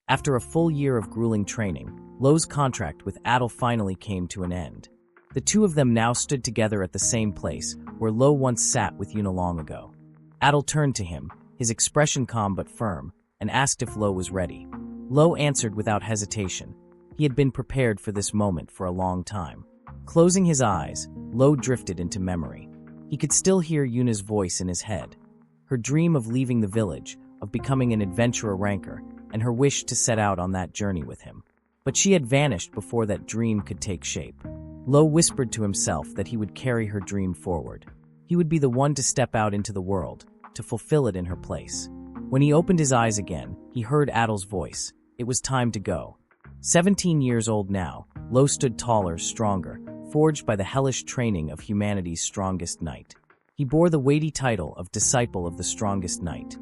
After a full year of grueling training, Lowe's contract with ADOL finally came to an end. The two of them now stood together at the same place where Lowe once sat with Una long ago. ADOL turned to him, his expression calm but firm, and asked if Lowe was ready. Lowe answered without hesitation. He had been prepared for this moment for a long time. Closing his eyes, Lowe drifted into memory. He could still hear Una's voice in his head. Her dream of leaving the village, of becoming an adventurer ranker, and her wish to set out on that journey with him. But she had vanished before that dream could take shape. Lowe whispered to himself that he would carry her dream forward. He would be the one to step out into the world, to fulfill it in her place. When he opened his eyes again, he heard ADOL's voice. It was time to go. 17 years old now, Lowe stood taller, stronger, forged by the hellish training of humanity's strongest knight. He bore the weighty title of Disciple of the Strongest Knight,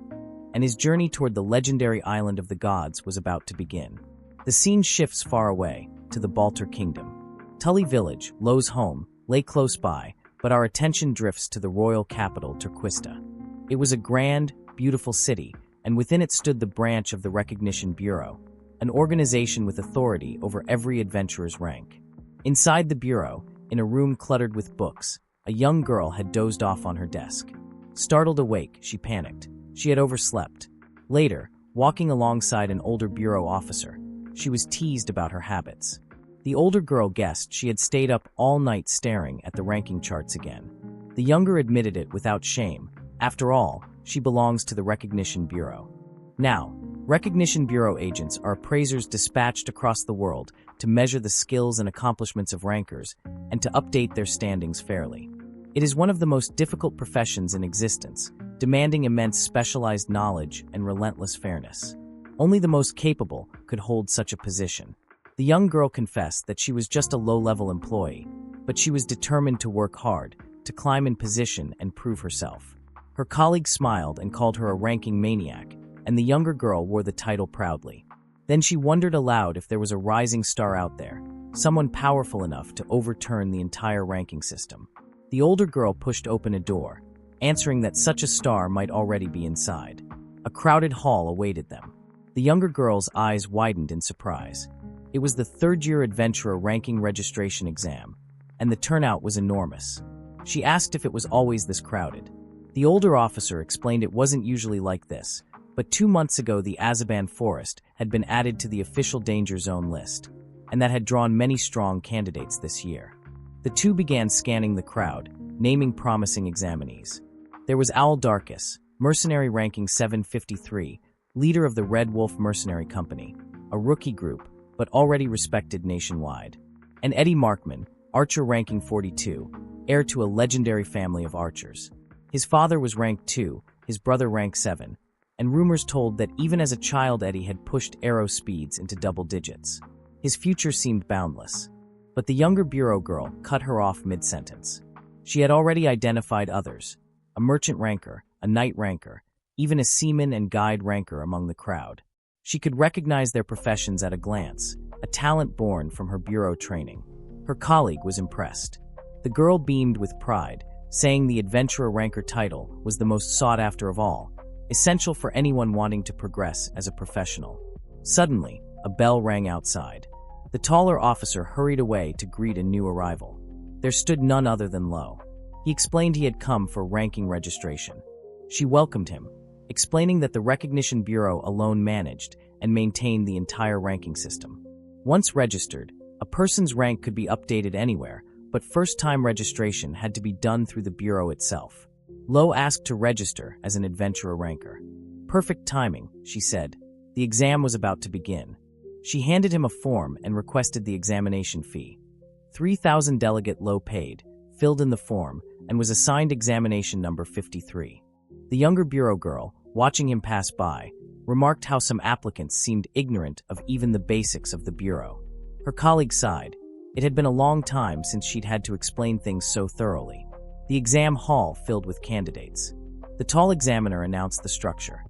and his journey toward the legendary island of the gods was about to begin. The scene shifts far away, to the Balter Kingdom. Tully village, Lowe's home, lay close by, but our attention drifts to the royal capital, Turquista. It was a grand, beautiful city, and within it stood the branch of the Recognition Bureau, an organization with authority over every adventurer's rank. Inside the bureau, in a room cluttered with books, a young girl had dozed off on her desk. Startled awake, she panicked. She had overslept. Later, walking alongside an older bureau officer, she was teased about her habits. The older girl guessed she had stayed up all night staring at the ranking charts again. The younger admitted it without shame. After all, she belongs to the Recognition Bureau. Now, Recognition Bureau agents are appraisers dispatched across the world to measure the skills and accomplishments of rankers and to update their standings fairly. It is one of the most difficult professions in existence, demanding immense specialized knowledge and relentless fairness. Only the most capable could hold such a position. The young girl confessed that she was just a low-level employee, but she was determined to work hard, to climb in position and prove herself. Her colleagues smiled and called her a ranking maniac, and the younger girl wore the title proudly. Then she wondered aloud if there was a rising star out there, someone powerful enough to overturn the entire ranking system. The older girl pushed open a door, answering that such a star might already be inside. A crowded hall awaited them. The younger girl's eyes widened in surprise. It was the third-year adventurer ranking registration exam, and the turnout was enormous. She asked if it was always this crowded. The older officer explained it wasn't usually like this, but 2 months ago the Azaban Forest had been added to the official danger zone list, and that had drawn many strong candidates this year. The two began scanning the crowd, naming promising examinees. There was Owl Darkus, mercenary ranking 753, leader of the Red Wolf Mercenary Company, a rookie group, but already respected nationwide. And Eddie Markman, archer ranking 42, heir to a legendary family of archers. His father was ranked 2, his brother ranked 7, and rumors told that even as a child Eddie had pushed arrow speeds into double digits. His future seemed boundless. But the younger bureau girl cut her off mid-sentence. She had already identified others, a merchant ranker, a knight ranker, even a seaman and guide ranker among the crowd. She could recognize their professions at a glance, a talent born from her bureau training. Her colleague was impressed. The girl beamed with pride, saying the adventurer ranker title was the most sought after of all, essential for anyone wanting to progress as a professional. Suddenly, a bell rang outside. The taller officer hurried away to greet a new arrival. There stood none other than Lowe. He explained he had come for ranking registration. She welcomed him, explaining that the Recognition Bureau alone managed and maintained the entire ranking system. Once registered, a person's rank could be updated anywhere, but first-time registration had to be done through the Bureau itself. Lowe asked to register as an adventurer ranker. Perfect timing, she said. The exam was about to begin. She handed him a form and requested the examination fee. 3,000 delegate Lowe paid, filled in the form, and was assigned examination number 53. The younger bureau girl, watching him pass by, remarked how some applicants seemed ignorant of even the basics of the bureau. Her colleague sighed. It had been a long time since she'd had to explain things so thoroughly. The exam hall filled with candidates. The tall examiner announced the structure.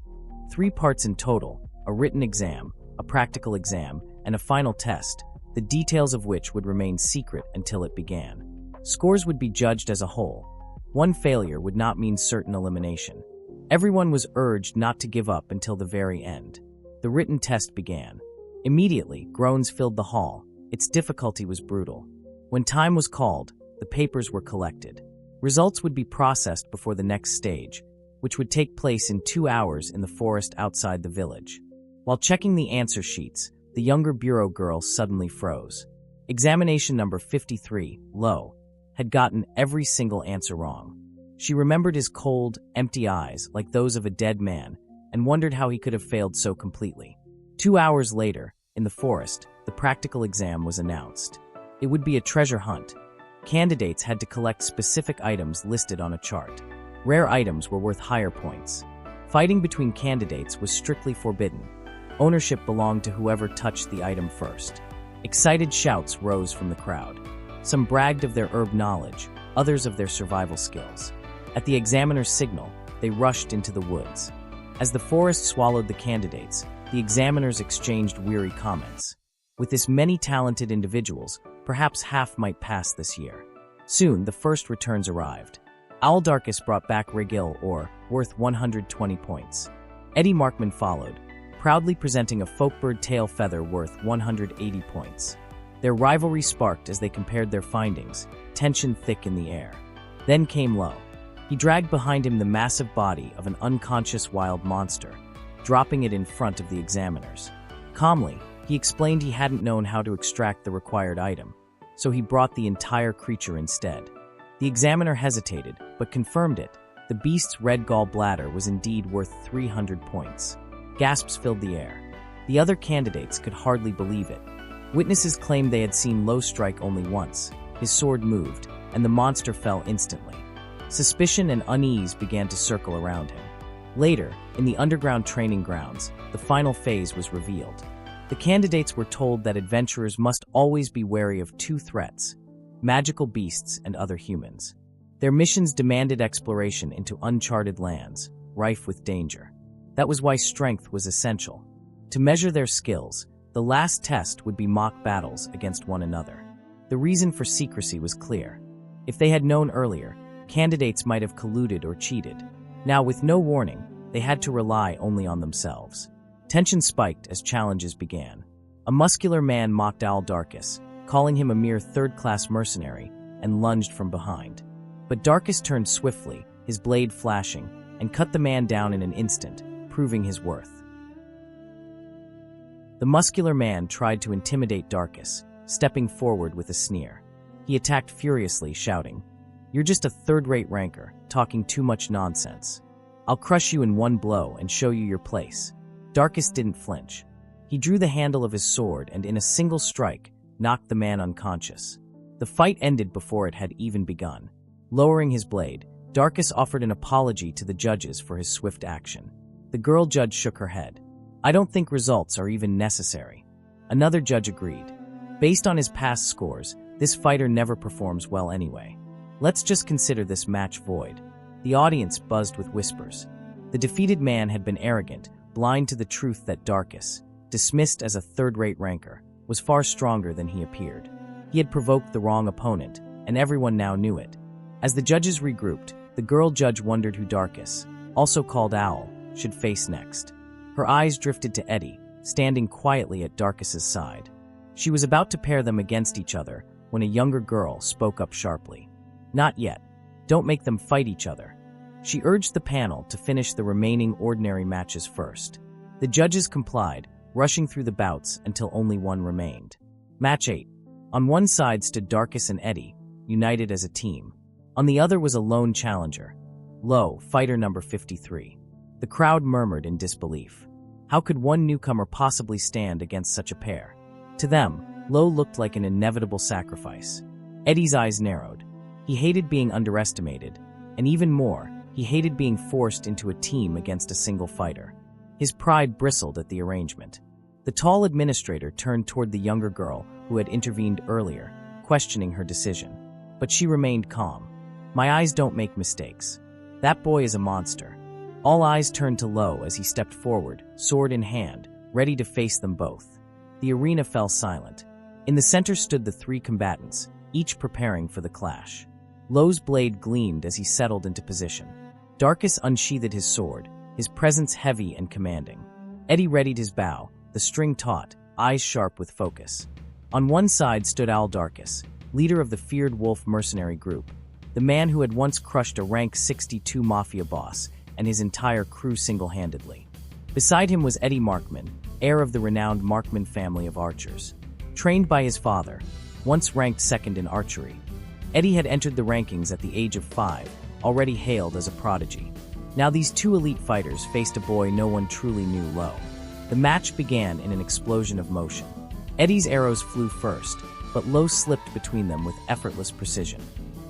3 parts in total, a written exam, a practical exam, and a final test, the details of which would remain secret until it began. Scores would be judged as a whole. One failure would not mean certain elimination. Everyone was urged not to give up until the very end. The written test began. Immediately, groans filled the hall. Its difficulty was brutal. When time was called, the papers were collected. Results would be processed before the next stage, which would take place in 2 hours in the forest outside the village. While checking the answer sheets, the younger bureau girl suddenly froze. Examination number 53, Lowe, had gotten every single answer wrong. She remembered his cold, empty eyes like those of a dead man and wondered how he could have failed so completely. 2 hours later, in the forest, the practical exam was announced. It would be a treasure hunt. Candidates had to collect specific items listed on a chart. Rare items were worth higher points. Fighting between candidates was strictly forbidden. Ownership belonged to whoever touched the item first. Excited shouts rose from the crowd. Some bragged of their herb knowledge, others of their survival skills. At the examiner's signal, they rushed into the woods. As the forest swallowed the candidates, the examiners exchanged weary comments. With this many talented individuals, perhaps half might pass this year. Soon, the first returns arrived. Owl Darkus brought back Regil Ore, worth 120 points. Eddie Markman followed, proudly presenting a folkbird tail feather worth 180 points. Their rivalry sparked as they compared their findings, tension thick in the air. Then came Lowe. He dragged behind him the massive body of an unconscious wild monster, dropping it in front of the examiners. Calmly, he explained he hadn't known how to extract the required item, so he brought the entire creature instead. The examiner hesitated, but confirmed it. The beast's red gall bladder was indeed worth 300 points. Gasps filled the air. The other candidates could hardly believe it. Witnesses claimed they had seen Lowe strike only once. His sword moved, and the monster fell instantly. Suspicion and unease began to circle around him. Later, in the underground training grounds, the final phase was revealed. The candidates were told that adventurers must always be wary of 2 threats: magical beasts and other humans. Their missions demanded exploration into uncharted lands, rife with danger. That was why strength was essential. To measure their skills, the last test would be mock battles against one another. The reason for secrecy was clear. If they had known earlier, candidates might have colluded or cheated. Now, with no warning, they had to rely only on themselves. Tension spiked as challenges began. A muscular man mocked Owl Darkus, calling him a mere third-class mercenary, and lunged from behind. But Darkus turned swiftly, his blade flashing, and cut the man down in an instant, proving his worth. The muscular man tried to intimidate Darkus, stepping forward with a sneer. He attacked furiously, shouting, "You're just a third-rate ranker, talking too much nonsense. I'll crush you in one blow and show you your place." Darkus didn't flinch. He drew the handle of his sword and in a single strike, knocked the man unconscious. The fight ended before it had even begun. Lowering his blade, Darkus offered an apology to the judges for his swift action. The girl judge shook her head. "I don't think results are even necessary." Another judge agreed. "Based on his past scores, this fighter never performs well anyway. Let's just consider this match void." The audience buzzed with whispers. The defeated man had been arrogant, blind to the truth that Darkus, dismissed as a third-rate ranker, was far stronger than he appeared. He had provoked the wrong opponent, and everyone now knew it. As the judges regrouped, the girl judge wondered who Darkus, also called Owl, should face next. Her eyes drifted to Eddie, standing quietly at Darkus's side. She was about to pair them against each other when a younger girl spoke up sharply. "Not yet. Don't make them fight each other." She urged the panel to finish the remaining ordinary matches first. The judges complied, rushing through the bouts until only one remained. Match 8. On one side stood Darkus and Eddie, united as a team. On the other was a lone challenger, Lowe, fighter number 53. The crowd murmured in disbelief. How could one newcomer possibly stand against such a pair? To them, Lowe looked like an inevitable sacrifice. Eddie's eyes narrowed. He hated being underestimated, and even more, he hated being forced into a team against a single fighter. His pride bristled at the arrangement. The tall administrator turned toward the younger girl who had intervened earlier, questioning her decision. But she remained calm. "My eyes don't make mistakes. That boy is a monster." All eyes turned to Lowe as he stepped forward, sword in hand, ready to face them both. The arena fell silent. In the center stood the 3 combatants, each preparing for the clash. Lowe's blade gleamed as he settled into position. Darkus unsheathed his sword, his presence heavy and commanding. Eddie readied his bow, the string taut, eyes sharp with focus. On one side stood Darkus, leader of the feared wolf mercenary group, the man who had once crushed a rank 62 mafia boss and his entire crew single-handedly. Beside him was Eddie Markman, heir of the renowned Markman family of archers. Trained by his father, once ranked second in archery, Eddie had entered the rankings at the age of 5, already hailed as a prodigy. Now these two elite fighters faced a boy no one truly knew, Lowe. The match began in an explosion of motion. Eddie's arrows flew first, but Lowe slipped between them with effortless precision.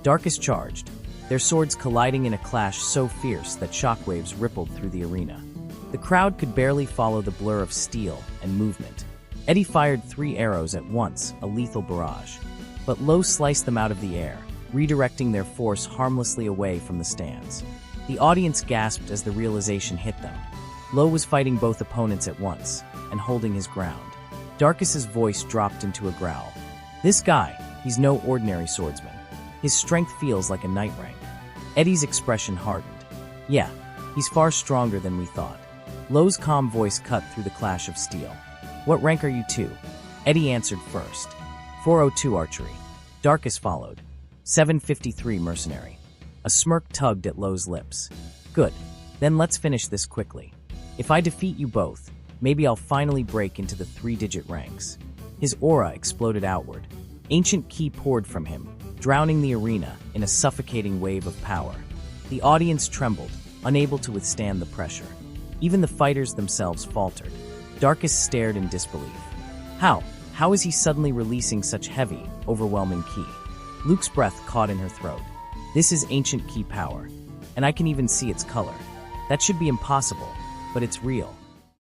Darkus charged, their swords colliding in a clash so fierce that shockwaves rippled through the arena. The crowd could barely follow the blur of steel and movement. Eddie fired 3 arrows at once, a lethal barrage. But Lowe sliced them out of the air, redirecting their force harmlessly away from the stands. The audience gasped as the realization hit them. Lowe was fighting both opponents at once, and holding his ground. Darkus's voice dropped into a growl. This guy, he's no ordinary swordsman. His strength feels like a knight rank. Eddie's expression hardened. Yeah, he's far stronger than we thought. Lowe's calm voice cut through the clash of steel. What rank are you two? Eddie answered first. 402 archery. Darkus followed. 753 mercenary. A smirk tugged at Lowe's lips. Good, then let's finish this quickly. If I defeat you both, maybe I'll finally break into the 3-digit ranks. His aura exploded outward. Ancient ki poured from him, drowning the arena in a suffocating wave of power. The audience trembled, unable to withstand the pressure. Even the fighters themselves faltered. Darkus stared in disbelief. How is he suddenly releasing such heavy, overwhelming ki? Luke's breath caught in her throat. This is ancient ki power, and I can even see its color. That should be impossible, but it's real.